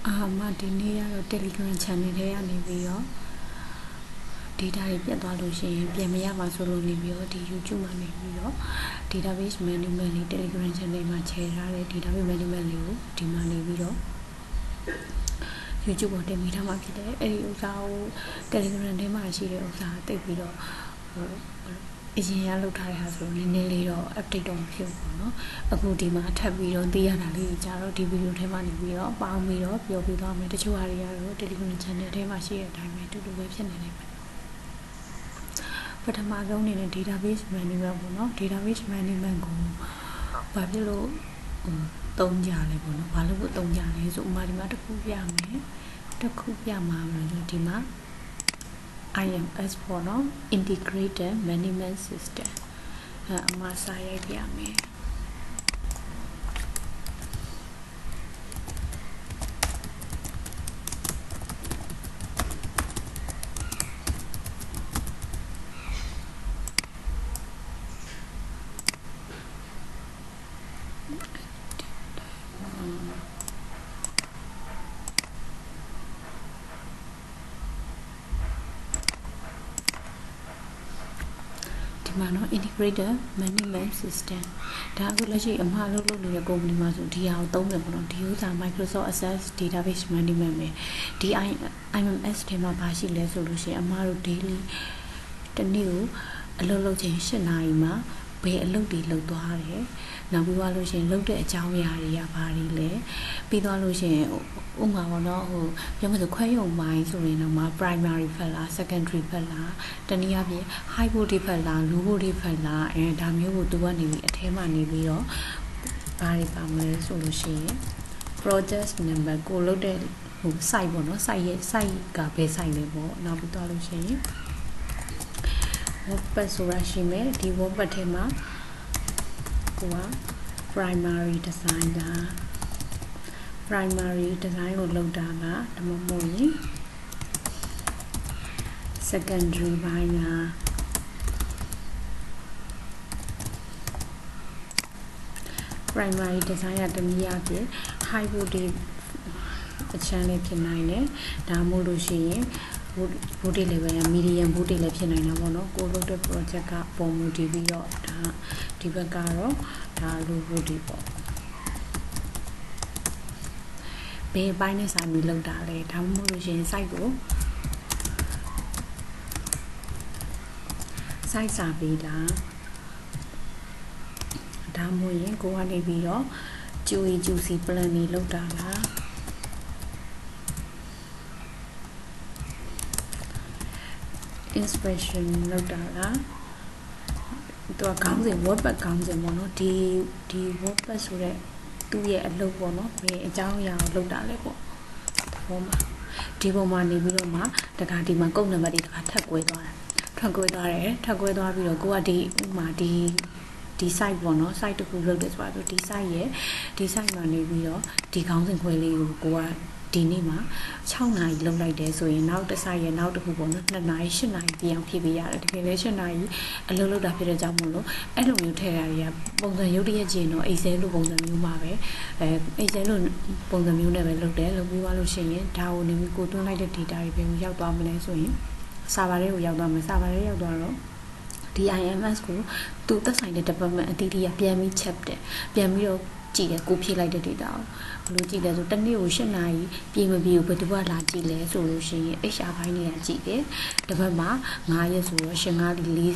Martinia Telegram channel here data piatသွားလို့ရှိရင်ပြန်မရပါဆိုလို့နေပြီးတော့ဒီ YouTube မှာနေပြီးတော့ database management လေး Telegram channel မှာ share ထားတဲ့ database management လေးကိုဒီမှာနေပြီးတော့ YouTube ပေါ်တင်ပေးထားမှာဖြစ်တယ်အဲ့ဒီဥစ္စာကို Telegram ထဲမှာရှိတဲ့ဥစ္စာတိတ်ပြီးတော့အရင်ရလောက်ထားတဲ့ဟာဆိုနည်းနည်းလေးတော့ update တော့မဖြစ်ဘူးပေါ့နော်အခုဒီမှာထပ်ပြီးတော့သိရတာလေးကြာတော့ဒီဗီဒီယိုထဲမှာနေပြီးတော့ပေါင်းပြီးတော့ပြောပြသွားမယ်တချို့ဟာတွေကတော့ Telegram channel ထဲမှာရှိတဲ့အတိုင်းပဲတူတူပဲဖြစ်နေတယ်ပထမဆုံးအနေနဲ့ database management ပေါ့နော် database management ကိုဘာဖြစ်လို့သုံးကြလဲပေါ့နော်ဘာလို့သုံးကြလဲဆိုဥပမာဒီမှာတစ်ခုပြမယ်တစ်ခုပြမှာမလို့ဒီမှာ IMS ပေါ့နော် integrated management system အမှားစာရိုက်ပြမယ်ဒီမှာနော် integrated management system ဒါအခုလက်ရှိအမှားလုပ်နေတဲ့ company မှာဆိုဒီဟာကိုသုံးတယ်ပေါ့နော်ဒီဥစ္စာ Microsoft Access Database Management ပဲဒီ IMS ထဲမှာပါရှိလဲဆိုလို့ရှိရင်အမှားတို့ daily တနေ့ကိုအလုပ်လုပ်ချိန်8နာရီမှာဘယ်အလုပ်တွေလုပ်သွားတယ်နောက်ပြီးသွားလို့ရှိရင်လုပ်တဲ့အကြောင်းအရာတွေကဘာတွေလဲပြီးသွားလို့ရှိရင်ဥပမာပေါ့နော်ပြောမှဆိုခွဲရုံပိုင်းဆိုရင်တော့ primary ဖက်လား secondary ဖက်လားတနည်းအားဖြင့် high body ဖက်လား low body ဖက်လားဒါမျိုးကိုသူကနေပြီးအထဲမှာနေပြီးတော့ဘာတွေပါမလဲဆိုလို့ရှိရင် project number ကိုလုပ်တဲ့site ပေါ့နော် site ရဲ့ site ကဘယ် site လဲပေါ့နောက်ပြီးသွားလို့ရှိရင်WordPad ဆိုတာရှိမယ်ဒီ WordPad ထဲမှာကိုက primary design က primary design ကိုလုပ်တာကဒါမှမဟုတ်ရင် secondary ဘိုင်းက primary design ကတနည်းအားဖြင့် high body အချမ်းလေးဖြစ်နိုင်တယ်ဒါမှမဟုတ်လို့ရှိရင် body level က medium body လည်းဖြစ်နိုင်တာပေါ့နော်ကိုလုပ်တဲ့ project ကပုံမူတည်ပြီးတော့ဒါဒီဘက်ကတော့ဒါ low body ပေါ့ဘယ်ပိုင်းနဲ့စာပြီးလောက်တာလဲဒါမှမဟုတ်လို့ရှိရင် site ကို site စာပေးတာဒါမှမဟုတ်ရင်ကိုကနေပြီးတော့ juicy plan တွေလောက်တာလားinspection လောက်တာလားသူကခေါင်းစဉ် WordPad ခေါင်းစဉ်ပေါ့နော်ဒီ WordPad ဆိုတဲ့သူ့ရဲ့အလုပ်ပေါ့နော်ဘယ်အကြောင်းအရာကိုလုပ်တာလဲပေါ့ဒီပုံမှာနေပြီးတော့မှတခါဒီမှာကုတ်နံပါတ်တွေတခါထပ်ကွဲသွားတယ်ထပ်ကွဲသွားပြီးတော့ကိုကဒီဥမာဒီ site ပေါ့နော် site တစ်ခုလုပ်တယ်ဆိုတော့ဒီ site ရဲ့ဒီ site မှာနေပြီးတော့ဒီခေါင်းစဉ်ခွဲလေးကိုကဒီနေ့မှာ6နာရီလုပ်လိုက်တယ်ဆိုရင်နောက်တစ်ဆိုင်ရနောက်တစ်ခုပေါ့နော်2နာရီ8နာရီပြန်ဖြည့်ပေးရတယ်တကယ်လဲ8နာရီအလုပ်လုပ်တာဖြစ်တဲ့ကြောင့်မို့လို့အဲ့လိုမျိုးထည့်ရရပုံစံရုပ်တရက်ကြည့်ရင်တော့ Excel လိုပုံစံမျိုးမှာပဲExcel လိုပုံစံမျိုးနဲ့ပဲလုပ်တယ်လုပ်ပြီးသွားလို့ရှိရင်ဒါကိုနေပြီးကိုသွင်းလိုက်တဲ့ data တွေပဲရောက်သွားမလဲဆိုရင် server တွေကိုရောက်သွားမယ် server တွေရောက်သွားတော့ဒီ IMS ကိုသူသက်ဆိုင်တဲ့ department အသီးသီးကပြန်ပြီး check တယ်ပြန်ပြီးတော့ကြည့်တယ်ကိုဖြည့်လိုက်တဲ့ data ကိုဘယ်လိုကြည့်လဲဆိုတနေ့ကို8နာရီပြေမပြေကိုဘယ်သူကလာကြည့်လဲဆိုလို့ရှိရင် HR ဘိုင်းတွေကကြည့်တယ်တစ်ပတ်မှာ9ရက်ဆိုတော့8 9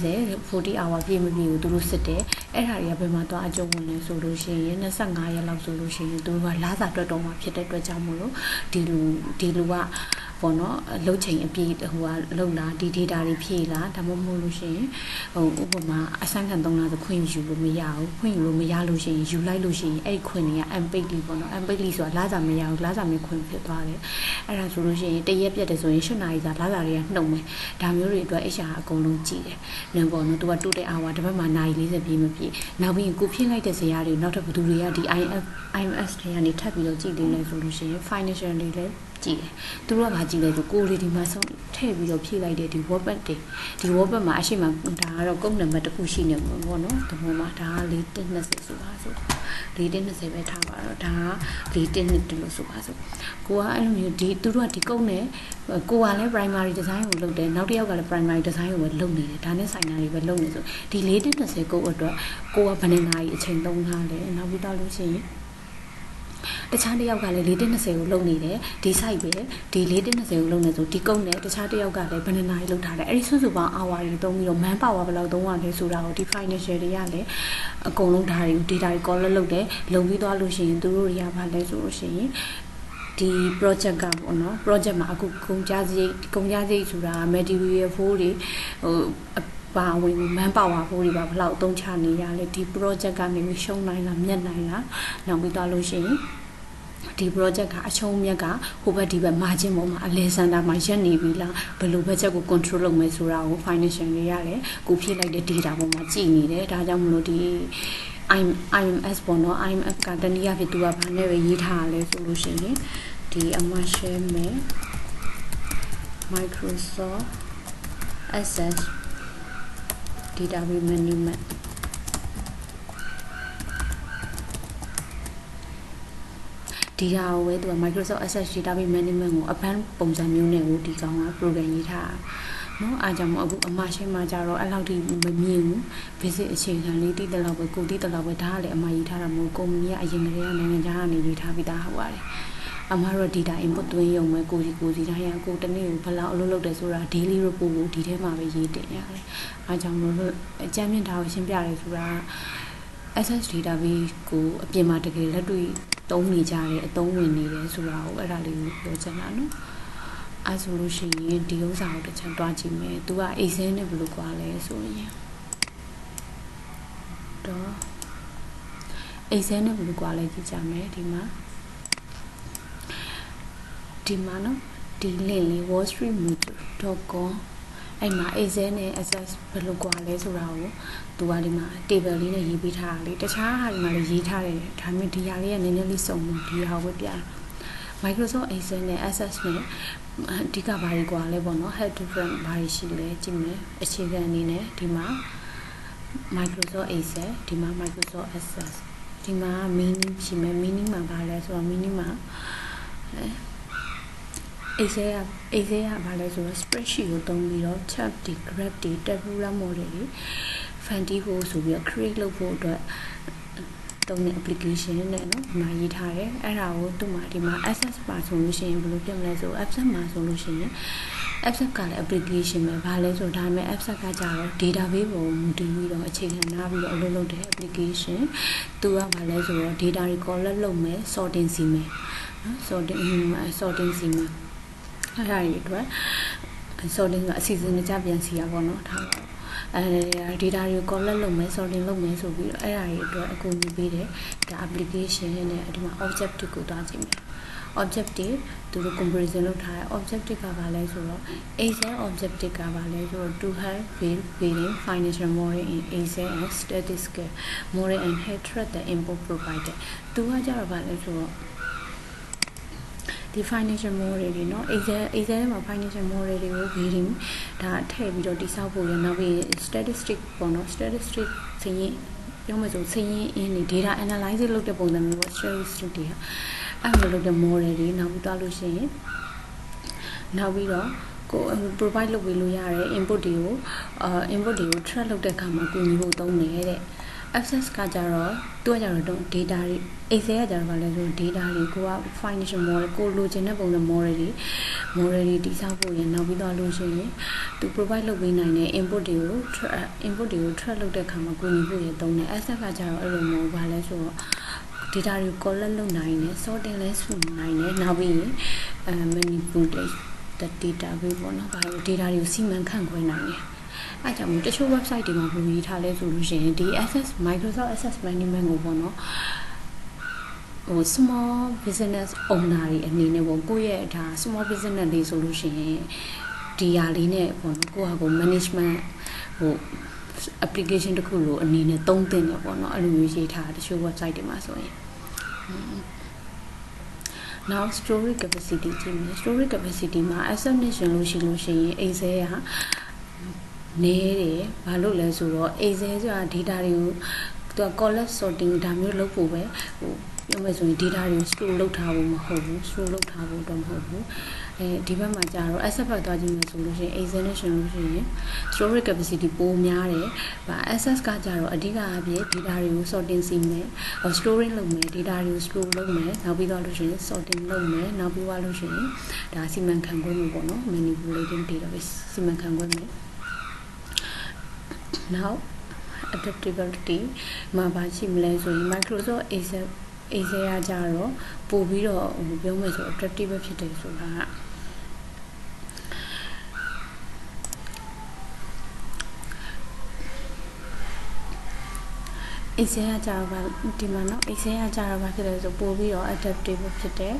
40 40 hour ပြေမပြေကိုသူတို့စစ်တယ်အဲ့ဒါတွေကဘယ်မှာသွားအကျုံးဝင်လဲဆိုလို့ရှိရင်25ရက်လောက်ဆိုလို့ရှိရင်သူတို့ကလစာတွက်တော့မှဖြစ်တဲ့အတွက်ကြောင့်မို့လို့ဒီလူကပေါ့နော်လှုပ်ချိန်အပြည့်ဟိုကလုံလာဒီ data တွေဖြည့်လာဒါမှမဟုတ်လို့ရှိရင်ဥပမာအစမ်းခံ3လဆိုခွင့်ယူလို့မရဘူးခွင့်ယူလို့မရလို့ရှိရင်ယူလိုက်လို့ရှိရင်အဲ့ခွင့်တွေက unpaid leave ပေါ့နော် unpaid leave ဆိုတာလစာမရဘူးလစာမခွင့်ဖြစ်သွားတယ်အဲ့ဒါဆိုလို့ရှိရင်တရက်ပြတ်တယ်ဆိုရင်8နာရီစာလစာတွေကနှုတ်မယ်ဒါမျိုးတွေအတွက် HR အကုန်လုံးကြည့်တယ်နင်ပေါ့နော်သူကတူတဲ့ hour တစ်ပတ်မှာနာရီ40ပြည့်မပြည့်နောက်ပြီးကိုဖြည့်လိုက်တဲ့ဇာတ်တွေနောက်ထပ်ဘယ်သူတွေကဒီ IMS တွေကနေထပ်ပြီးတော့ကြည့်နေလဲဆိုလို့ရှိရင် financial တွေလည်း ကြည့်တယ်သူတို့ကဘာကြည့်လဲဆိုကိုလေးဒီမှာဆုံးထည့်ပြီးတော့ဖြည့်လိုက်တဲ့ဒီ wordpad တွေဒီ wordpad မှာအရှိမဒါကတော့ကုတ်နံပါတ်တစ်ခုရှိနေမှာပေါ့နော်ဒီပေါ်မှာဒါက420ဆိုပါဆို420ပဲထားပါတော့ဒါက420လို့ဆိုပါဆိုကိုကအဲ့လိုမျိုးဒီသူတို့ကဒီကုတ်နဲ့ကိုကလည်း primary design ကိုလုပ်တယ်နောက်တစ်ယောက်ကလည်း primary design ကိုပဲလုပ်နေတယ်ဒါနဲ့ဆိုင်တာတွေပဲလုပ်နေဆိုဒီ420ကုတ်အတွက်ကိုကဘယ်နှစ်နာရီအချိန်သုံးထားလဲနောက်ပြီးတော့လို့ရှိရင်တခြားတစ်ယောက်ကလည်း420ကိုလုပ်နေတယ်ဒီ site ပဲဒီ420ကိုလုပ်နေဆိုဒီကုန်းနဲ့တခြားတစ်ယောက်ကလည်းဘယ်နှစ်နာရီလုပ်ထားတယ်အဲ့ဒီစုစုပေါင်း hour တွေသုံးပြီးတော့ man power ဘယ်လောက်သုံးရလဲဆိုတာကိုဒီ financial တွေကလည်းအကုန်လုံးဒါတွေကို data တွေ collect လုပ်တယ်လုပ်ပြီးသွားလို့ရှိရင်သူတို့တွေကဘာလဲဆိုလို့ရှိရင်ဒီ project ကပေါ့နော် project မှာအခုကုန်ကြစရိတ်ဆိုတာ material ဖိုးတွေဟိုပါဝင် man power ဖိုးတွေပါဘယ်လောက်အသုံးချနေရလဲဒီ project ကနေရှုံးနိုင်လားမြတ်နိုင်လားနောက်ပြီးသွားလို့ရှိရင်ဒီ project ကအချုံးမြက်ကဟိုဘက်ဒီဘက် margin ပေါ်မှာအလဲစန္ဒာမှာရက်နေပြီလားဘယ်လို budget ကို control လုပ်မယ်ဆိုတာကို financial တွေရတယ်ကိုဖြည့်လိုက်တဲ့ data ပေါ်မှာကြည့်နေတယ်ဒါကြောင့်မလို့ဒီ IMS ပေါ့နော် IMF ကတနည်းအားဖြင့်သူကဘာနဲ့ပဲရေးထားရလဲဆိုလို့ရှိရင်ဒီအမ share မယ် Microsoft Access Database Managementဒီဟာကိုပဲသူက Microsoft Access Database Management ကိုအပန်းပုံစံမျိုးနဲ့ကိုဒီကောင်က program ရေးထားတာနော်အားကြောင့်အခုအမရှင်းမှာကြတော့အဲ့လောက်ထိမမြင်ဘူး basic အခြေခံလေးတည်တယ်လို့ပဲကိုတည်တယ်လို့ပဲဒါကလည်းအမရေးထားတာမဟုတ်ကုမ္ပဏီကအရင်ကတည်းကနိုင်ငံခြားကနေရေးထားပြီးသားဟုတ်ပါတယ်အမတို့ data input သွင်းရုံပဲကိုစီတိုင်းရကိုတနေ့ကိုဘယ်လောက်အလုပ်လုပ်တယ်ဆိုတာ daily report ကိုဒီထဲမှာပဲရေးတင်ရတယ်အားကြောင့်လို့အကြမ်းမြင့်တာကိုရှင်းပြတယ်ဆိုတာ access database ကိုအပြင်မှာတကယ်လက်တွေ့သုံးနေကြတယ်အသုံးဝင်နေတယ်ဆိုတာကိုအဲ့ဒါလေးကိုပြောချင်တာနော်အဲ့ဆိုလို့ရှိရင်ဒီဥစ္စာကိုတစ်ချက်တွားကြည့်မယ်သူက Excel နဲ့ဘယ်လိုကွာလဲဆိုရင်တော့ Excel နဲ့ဘယ်လိုကွာလဲကြည့်ကြမယ်ဒီမှာနော်ဒီ link လေး wallstreetmotor.com အဲ့မှာ Excel နဲ့ access ဘယ်လိုကွာလဲဆိုတာကိုသူကဒီမှာ table လေးနဲ့ရေးပေးထားတာလေတခြားဟာဒီမှာလည်းရေးထားတယ်ဒါပေမဲ့ဒီဟာလေးကနည်းနည်းလေးစုံလို့ဒီဟာကိုပြ Microsoft Excel နဲ့ Access နဲ့အဓိကဘာတွေကွာလဲပေါ့နော် head different ဘာတွေရှိလဲကြည့်မယ်အခြေခံအနေနဲ့ဒီမှာ Microsoft Excel ဒီမှာ Microsoft Access ဒီမှာ meaning ရှိမယ် meaning မှာဘာလဲဆိုတော့ meaning မှာExcel ကဘာလဲဆိုတော့ spreadsheet ကိုသုံးပြီးတော့ chart တွေ graph တွေ tabular model တွေ fancy ဖို့ဆိုပြီးတော့ create လုပ်ဖို့အတွက်သုံးတဲ့ application နဲ့နော်ဒီမှာရေးထားတယ်အဲ့ဒါကိုသူ့မှာဒီမှာ access ပါဆိုလို့ရှိရင်ဘယ်လိုပြမလဲဆို access မှာဆိုလို့ရှိရင် access ကလည်း application ပဲဘာလဲဆိုဒါပေမဲ့ access ကကြတော့ database ပုံမူတည်ပြီးတော့အခြေခံထားပြီးတော့အလုပ်လုပ်တဲ့ application သူကဘာလဲဆိုတော့ data တွေ collect လုပ်မယ် sorting စီမယ်နော် sorting စီမယ်အဲ့ဒါတွေအတွက် sorting ကအစီအစဉ်ကြပြန်စီရပါတော့ထားပါdata တွေကို collect လုပ်မယ် sorting လုပ်မယ်ဆိုပြီးတော့အဲ့ဒါတွေအတွက်အကူအညီပေးတယ်ဒါ application နဲ့ဒီမှာ objective ကိုတွားကြည့်မယ် objective သူတို့ comparison လုပ်ထားတယ် objective ကဘာလဲဆိုတော့ Excel objective ကဘာလဲဆိုတော့ to help building financial model in Excel and statistical model and help track the input provided သူကကြတော့ဘာလဲဆိုတော့ဒီ financial model တွေเนาะ Excel မှာ financial model တွေကို building ဒါထည့်ပြီးတော့တိစောက်ဖို့ရနောက်ပြီး statistic ပေါ့เนาะ statistic စရင်းပြောမယ်ဆိုစရင်းအင်းတွေ data analysis လုပ်တဲ့ပုံစံမျိုးပေါ့ statistic တွေအဲ့လိုလုပ်တဲ့ model တွေနောက်ပြီးတော့လို့ရှိရင်နောက်ပြီးတော့ကို provide လုပ်ပေးလို့ရတဲ့ input တွေကို track လုပ်တဲ့အခါမှာကိုညီဖို့သုံးနေတဲ့ access ကကြတော့သူကကြတော့ data တွေ Excel ကကြတော့ဗာလဲဆို data တွေကိုက financial model ကိုလိုချင်တဲ့ပုံစံ model တွေတိစောက်ဖို့ရနောက်ပြီးတော့လို့ရှိရင်သူ provide လုပ်ပေးနိုင်တဲ့ input တွေကို track လုပ်တဲ့အခါမှာကိုညီဖို့ရသုံးတယ် access ကကြတော့အဲ့လိုမျိုးဗာလဲဆိုတော့ data တွေကို collect လုပ်နိုင်တယ် sorting လဲစုနိုင်တယ်နောက်ပြီးရင်manipulate the data ပဲပေါ့နော်ဗာလို့ data တွေကိုစီမံခန့်ခွဲနိုင်တယ်အဲ့ကြောင့်တချို့ website တွေမှာပုံရေးထားလဲဆိုလို့ရှိရင်ဒီ access Microsoft Access Management ကိုပေါ့နော်ဟို small business owner တွေအနေနဲ့ပေါ့ကိုယ့်ရဲ့ဒါ small business တွေဆိုလို့ရှိရင်ဒီဟာလေးနဲ့ပေါ့နော်ကိုယ့်ဟာကို management ဟို application တစ်ခုလိုအနေနဲ့သုံးသင့်တယ်ပေါ့နော်အဲ့လိုမျိုးရေးထားတချို့ website တွေမှာဆိုရင် now storage capacity ကြည့်မယ် storage capacity မှာ asset နဲ့ရှင်လို့ရှိရင် Excel ကနေတယ်ဘာလို့လဲဆိုတော့ Excel ဆိုတာ data တွေကိုသူက collect sorting ဒါမျိုးလုပ်ဖို့ပဲဟိုပြောမယ်ဆိုရင် data တွေကို store လုပ်ထားဖို့မဟုတ်ဘူး store လုပ်ထားဖို့တော့မဟုတ်ဘူးဒီဘက်မှာကြာတော့ asset ဘက်သွားကြည့်မယ်ဆိုလို့ရှိရင် Excel နဲ့ရှင်လို့ရှိရင် storage capacity ပိုများတယ်ဗာ access ကကြာတော့အဓိကအဖြစ် data တွေကို sorting စီမယ် storing လုပ်မယ် data တွေကို store လုပ်မယ်နောက်ပြီးတော့လို့ရှိရင် sorting လုပ်မယ်နောက်ပြီးတော့လို့ရှိရင်ဒါစီမံခန့်ခွဲမှုပေါ့နော် manipulating database စီမံခန့်ခွဲမယ် now adaptability မှာပါရှိမလဲဆိုရင် Microsoft Excel ကကြတော့ပို့ပြီးတော့ပြောမယ်ဆို adaptive ဖြစ်တယ်ဆိုတာကExcel ကကြတော့ဒီမှာနော် Excel ကကြတော့ဘာဖြစ်လဲဆိုပို့ပြီးတော့ adaptive ဖြစ်တယ်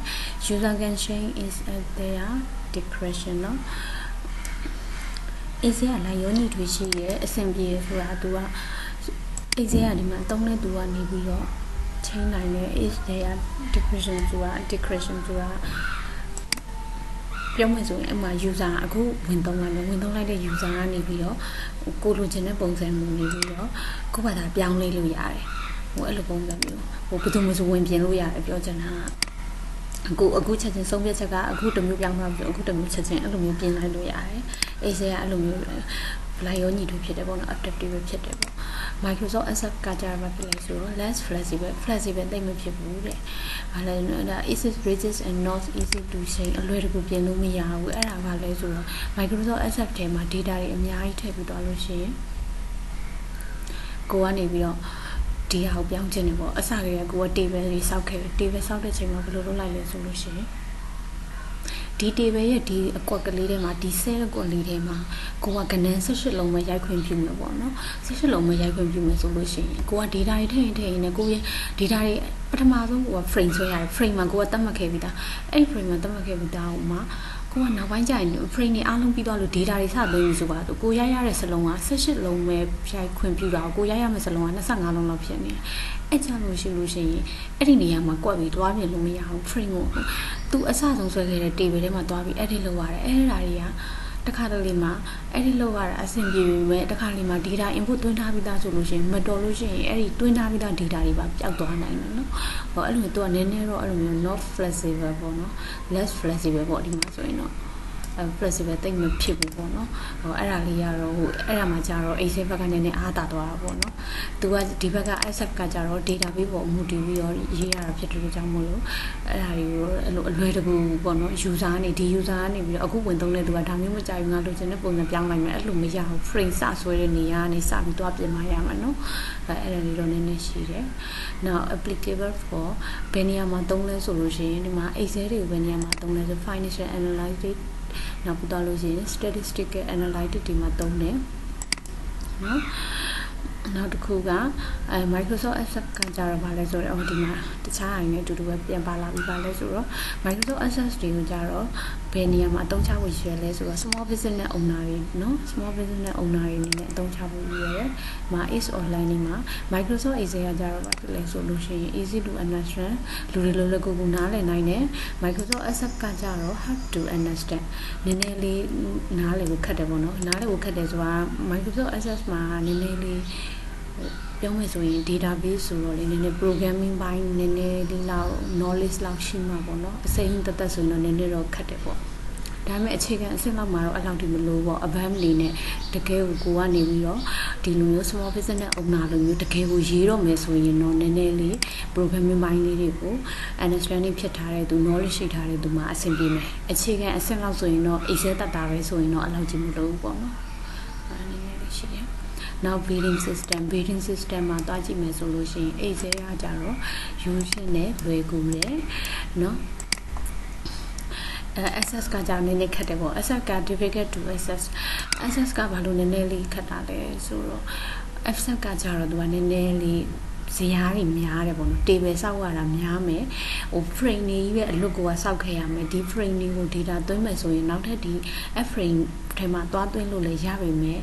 user can change is at their discretion နော် Excel ကလည်းရောညီတွေရှိရဲ့အဆင်ပြေဆိုတာသူက Excel ကဒီမှာတုံးတဲ့သူကနေပြီးတော့change နိုင်တယ် is their discretion ဆိုတာ discretion ဆိုတာပြောမယ်ဆိုရင်အမှ user အခုဝင်သုံးလိုက်တဲ့ user ကနေပြီးတော့ကိုလိုချင်တဲ့ပုံစံမျိုးနေပြီးတော့ကိုယ့်ဘာသာပြောင်းလဲလို့ရတယ်ဟိုအဲ့လိုပုံစံမျိုးဟိုဘယ်သူမှမဆိုဝင်ပြင်လို့ရတယ်ပြောချင်တာအခုချက်ချင်းဆုံးဖြတ်ချက်ကအခုတစ်မျိုးပြောင်းသွားပြီးအခုတစ်မျိုးချက်ချင်းအဲ့လိုမျိုးပြင်လိုက်လို့ရတယ်Excel ကအဲ့လိုမျိုးလိုက်ရောညီတွေဖြစ်တယ်ပေါ့နော် adaptive ဖြစ်တယ်ပေါ့ Microsoft Access ကကြမှာဖြစ်လဲဆိုတော့ less flexible တိတ်မဖြစ်ဘူးတဲ့ဘာလဲဒါ easy rigid and not easy to change အလွယ်တကူပြင်လို့မရဘူးအဲ့ဒါဘာလဲဆိုတော့ Microsoft Access ထဲမှာ data တွေအများကြီးထည့်ပြီးတော့လို့ရှိရင်ကိုကနေပြီးတော့ဒီဟာကိုပြောင်းချင်တယ်ပေါ့အစကတည်းကကိုက table တွေစောက်ခဲ့တယ် table စောက်တဲ့ချိန်မှာဘယ်လိုလုပ်လိုက်လဲဆိုလို့ရှိရင်ဒီ table ရဲ့ဒီအကွက်ကလေးထဲမှာဒီ cell အကွက်လေးထဲမှာကိုကကဏ္ဍ18လုံးပဲရိုက်ခွင့်ပြုမယ်ပေါ့နော်18လုံးပဲရိုက်ခွင့်ပြုမယ်ဆိုလို့ရှိရင်ကိုက data တွေထည့်ရင်လည်းကိုရဲ့ data တွေပထမဆုံးကိုက frame ဆွဲရတယ် frame မှာကိုကသတ်မှတ်ခဲ့ပြီးသားအဲ့ frame မှာသတ်မှတ်ခဲ့ပြီးသားဟိုမှာကိုကနောက်ပိုင်းကျရင် frame တွေအားလုံးပြီးသွားလို့ data တွေစသွင်းပြီးဆိုပါတော့ကိုရိုက်ရတဲ့စလုံးက18လုံးပဲရိုက်ခွင့်ပြုတာကိုရိုက်ရမယ့်စလုံးက25လုံးလောက်ဖြစ်နေတယ်အဲ့ကြလို့ရှိရင်အဲ့ဒီနေရာမှာကွက်ပြီးတွားပြင်လို့မရဘူး frame ကိုသူအစဆုံးဆွဲခဲ့တဲ့ table ထဲမှာတွားပြီး edit လုပ်ရတယ်အဲ့ဒါတွေကတခါတလေမှာ edit လုပ်ရတာအဆင်ပြေပြီမဲ့တခါလေမှာ data input သွင်းထားပြီးသားဆိုလို့ရှိရင်မတော်လို့ရှိရင်အဲ့ဒီသွင်းထားပြီးသား data တွေပါပျောက်သွားနိုင်တယ်နော်ဟောအဲ့လိုမျိုးသူကနည်းနည်းတော့အဲ့လိုမျိုး not flexible ပေါ့နော် less flexible ပေါ့ဒီမှာဆိုရင်တော့flexible တိတ်မဖြစ်ဘူးပေါ့နော်ဟိုအဲ့ဒါလေးရတော့ဟိုအဲ့ဒါမှကြတော့ Excel ဘက်ကနည်းနည်းအားတာသွားတာပေါ့နော်သူကဒီဘက်က Access ကကြတော့ database ပေါ်မူတည်ပြီးတော့ရေးရတာဖြစ်တဲ့ကြောင့်မို့လို့အဲ့ဒါတွေကိုအဲ့လိုအလွယ်တကူပေါ့နော် user ကနေဒီ user ကနေပြီးတော့အခုဝင်သုံးတဲ့သူကဒါမျိုးမကြိုက်ဘူးငါလိုချင်တဲ့ပုံစံပြောင်းလိုက်မယ်အဲ့လိုမရဘူး frame စဆွဲတဲ့နေရာကနေစပြီးသွားပြင်มาရမှာနော်အဲ့ဒါလေးတော့နည်းနည်းရှိတယ် now applicable for ဘယ်နေရာမှာသုံးလဲဆိုလို့ရှိရင်ဒီမှာ Excel တွေကိုဘယ်နေရာမှာသုံးလဲဆို financial analysisနောက်ပြီးတော့လို့ရှိရင် statistical analytics ဒီမှာသုံးတယ်နော်နောက်တစ်ခုကMicrosoft Access ကကြတော့ဗာလဲဆိုတော့ဒီမှာတခြားအရင်နဲ့အတူတူပဲပြန်ပါလာပြီးပါလဲဆိုတော့ Microsoft Access တွေကိုကြတော့ဘယ်နေရာမှာအသုံးချဖို့ရည်လဲဆိုတော့ small business owner တွေနော် small business owner တွေအနေနဲ့အသုံးချဖို့ရည်ရတယ်။မှာ is online မှာ Microsoft Excel ကကြတော့ဗာလဲဆိုလို့ရှိရင် easy to understand လူတွေလိုကူနားလည်နိုင်တယ် Microsoft Access ကကြတော့ hard to understand နည်းနည်းလေးနားလည်ဖို့ခက်တယ်ပေါ့နော်နားလည်ဖို့ခက်တယ်ဆိုတာ Microsoft Access မှာနည်းနည်းလေးပြောမယ်ဆိုရင် database ဆိုတော့လေနည်းနည်း programming ဘိုင်းနည်းနည်းဒီလောက် knowledge လောက်ရှိမှာပေါ့နော်အစိမ်းတသက်ဆိုတော့နည်းနည်းတော့ခက်တယ်ပေါ့ဒါပေမဲ့အခြေခံအဆင့်လောက်မှာတော့အဲ့လောက်ထိမလို့ပေါ့ advanced လေးနဲ့တကယ်ကိုကနေပြီးတော့ဒီလိုမျိုး small business owner လိုမျိုးတကယ်ကိုရေးတော့မယ်ဆိုရင်တော့နည်းနည်းလေး programming ဘိုင်းလေးတွေကို understanding ဖြစ်ထားတဲ့သူ knowledge ရှိထားတဲ့သူမှာအဆင်ပြေမယ်အခြေခံအဆင့်လောက်ဆိုရင်တော့ Excel တတ်တာပဲဆိုရင်တော့အဲ့လောက်ကြီးမလို့ဘူးပေါ့နော်အဲ့နည်းနည်းလေးရှိတယ်နောက် bidding system မှာတွားကြည့်မယ်ဆိုလို့ရှိရင် Excel ကကြတော့ user နဲ့လွယ်ကူတယ်เนาะaccess ကကြောင့်နည်းနည်းခက်တယ်ပေါ့ access က difficult to access ကဘာလို့နည်းနည်းလေးခက်တာလဲဆိုတော့ access ကကြတော့သူကနည်းနည်းလေးဇယားတွေများတယ်ပေါ့နော် table စောက်ရတာများမယ်ဟို frame တွေကြီးပဲအလွတ်ကိုစောက်ခဲ့ရမယ်ဒီ frame တွေကို data သွင်းမယ်ဆိုရင်နောက်ထပ်ဒီ frame ထဲမှာတွားသွင်းလို့လည်းရပါမယ်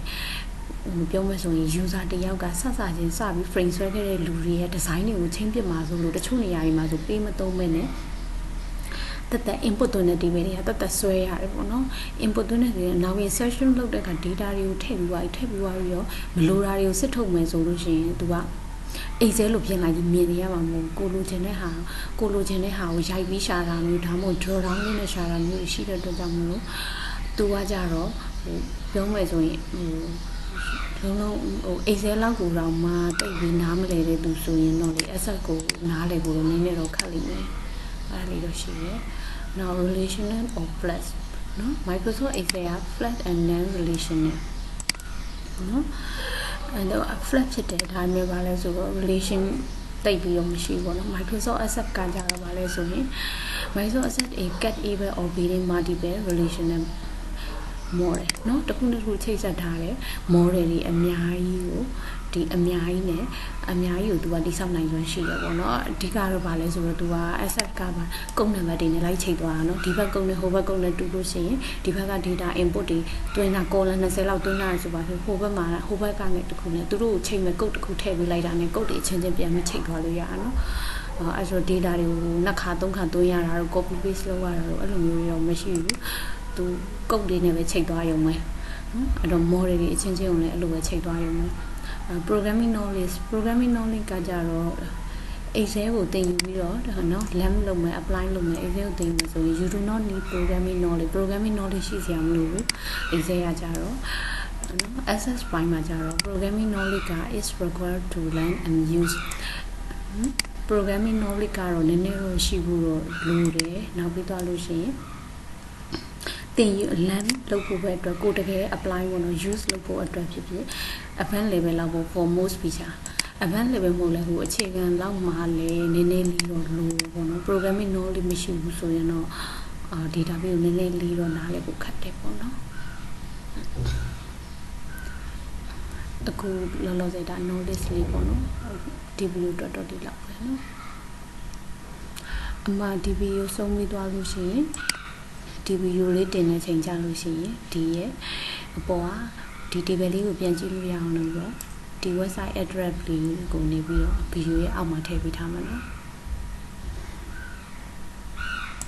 ပြောမယ်ဆိုရင် user တယောက်ကစချင်းစပြီး frame ဆွဲခဲ့တဲ့လူတွေရဲ့ design တွေကိုချင်းပြစ်မှာဆိုလို့တချို့နေရာတွေမှာဆိုပေးမသုံးမဲ့နဲ့ that input သွင်းတဲ့ DB တွေကတက်ဆွဲရတယ်ပေါ့နော် input သွင်းတဲ့နောက်ပြီး session လုပ်တဲ့အခါ data တွေကိုထည့်ပြီးသွားပြီးတော့မလိုတာတွေကိုစစ်ထုတ်မယ်ဆိုလို့ရှိရင်သူက Excel လို့ပြင်လိုက်ပြီးမြင်နေရမှာမဟုတ်ကိုလိုချင်တဲ့ဟာကိုရိုက်ပြီးရှာတာမျိုးဒါမှမဟုတ် draw down နဲ့ရှာတာမျိုးရှိတဲ့အတွက်ကြောင့်မလို့သူကကြတော့ပြောမယ်ဆိုရင်လုံးExcel လောက်ကိုတော့မှတိတ်ပြီးနားမလဲတဲ့သူဆိုရင်တော့လေ asset ကိုနားလေကိုနည်းနည်းတော့ခက်လိမ့်မယ်အဲ့လေးတော့ရှိရယ် now relational or flat နော် Microsoft Excel က flat and non relational နော်အဲ့တော့ flat ဖြစ်တယ်ဒါမျိုးပါလဲဆိုတော့ relation တိတ်ပြီးတော့မရှိဘူးပေါ့နော် Microsoft Access ကကြတော့ပါလဲဆိုရင် Microsoft Access a cat able or building multiple relational model เนาะတခုနဲ့တခုချိတ်ဆက်ထားတယ် model တွေအများကြီးကိုဒီအများကြီးနဲ့အများကြီးကိုသူကတိစောက်နိုင်စွမ်းရှိတယ်ပေါ့เนาะအဓိကတော့ဗာလဲဆိုတော့သူက asset ကပါကုန်းနံပါတ်တွေနဲ့လိုက်ချိတ်သွားတာเนาะဒီဘက်ကုန်းနဲ့ဟိုဘက်ကုန်းနဲ့တူလို့ရှိရင်ဒီဘက်က data input တွေတွင်းတာ column 20လောက်တွင်းတာဆိုပါဆိုဟိုဘက်မှာဟိုဘက်ကနဲ့တခုနဲ့သူတို့ကိုချိန်မဲ့ကုတ်တစ်ခုထည့်ပေးလိုက်တာနဲ့ကုတ်တွေအချင်းချင်းပြန်မချိတ်သွားလို့ရအောင်เนาะအဲ့ဆို data တွေကိုနှစ်ခါသုံးခါတွင်းရတာတော့ copy paste လုပ်ရတာတော့အဲ့လိုမျိုးတော့မရှိဘူးသူကုတ်တွေနဲ့ပဲချိန်သွားရုံပဲနော်အဲ့တော့ model တွေအချင်းချင်းကိုလည်းအဲ့လိုပဲချိန်သွားရုံပဲ programming knowledge ကကြတော့ Excel ကိုသင်ယူပြီးတော့ဒါနော် learn လုပ်မယ် apply လုပ်မယ် Excel ကိုသင်ယူဆိုရင် you do not need programming knowledge ရှိစရာမလိုဘူး Excel ကကြတော့နော် access ပိုင်းမှာကြတော့ programming knowledge က is required to learn and use programming knowledge ကတော့နည်းနည်းတော့ရှိဖို့တော့လိုတယ်နောက်ပြီးတော့လို့ရှိရင်သင်ယူ learn လုပ်ဖို့ပဲအတွက်ကိုတကယ် apply ဖို့နော် use လုပ်ဖို့အတွက်ဖြစ်ဖြစ် advanced level လောက်ဖို့ for most feature advanced level မဟုတ်လဲဟိုအခြေခံလောက်မှလည်းနည်းနည်းလေးတော့လိုပေါ့နော် programming knowledge မရှိဘူးဆိုရင်တော့database ကိုနည်းနည်းလေးတော့နားလည်ဖို့ခက်တယ်ပေါ့နော်အခုလောလောဆယ်ဒါ knowledge လေးပေါ့နော်ဒီဗီဒီယိုတော့ဒီလောက်ပဲနော်အမှဒီဗီဒီယိုဆုံးပြီးသွားလို့ရှိရင်ဒီဗီဒီယိုလေးတင်နေချိန်ကြလို့ရှိရင်ဒီရဲ့အပေါ်ကဒီ table လေးကိုပြန်ကြည့်လို့ရအောင်လို့ဒီ website address လေးကိုနေပြီးတော့ဗီဒီယိုရဲ့အောက်မှာထည့်ပေးထားမှာနော်